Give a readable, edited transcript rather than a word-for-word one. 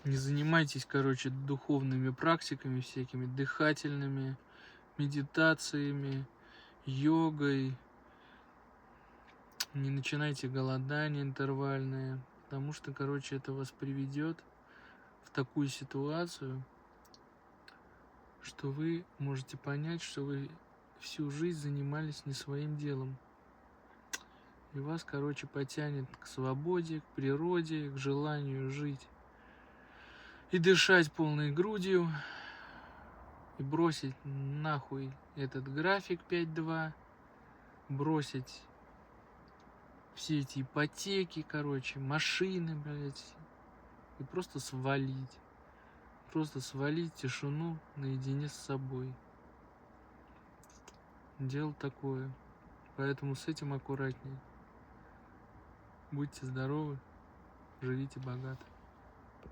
Не занимайтесь, короче, духовными практиками всякими, дыхательными, медитациями, йогой. Не начинайте голодание интервальное, потому что, короче, это вас приведет в такую ситуацию, что вы можете понять, что вы всю жизнь занимались не своим делом. И вас, короче, потянет к свободе, к природе, к желанию жить и дышать полной грудью, и бросить нахуй этот график 5-2, бросить все эти ипотеки, короче, машины, блядь, и просто свалить. Просто свалить тишину наедине с собой. Дело такое. Поэтому с этим аккуратнее. Будьте здоровы, живите богато.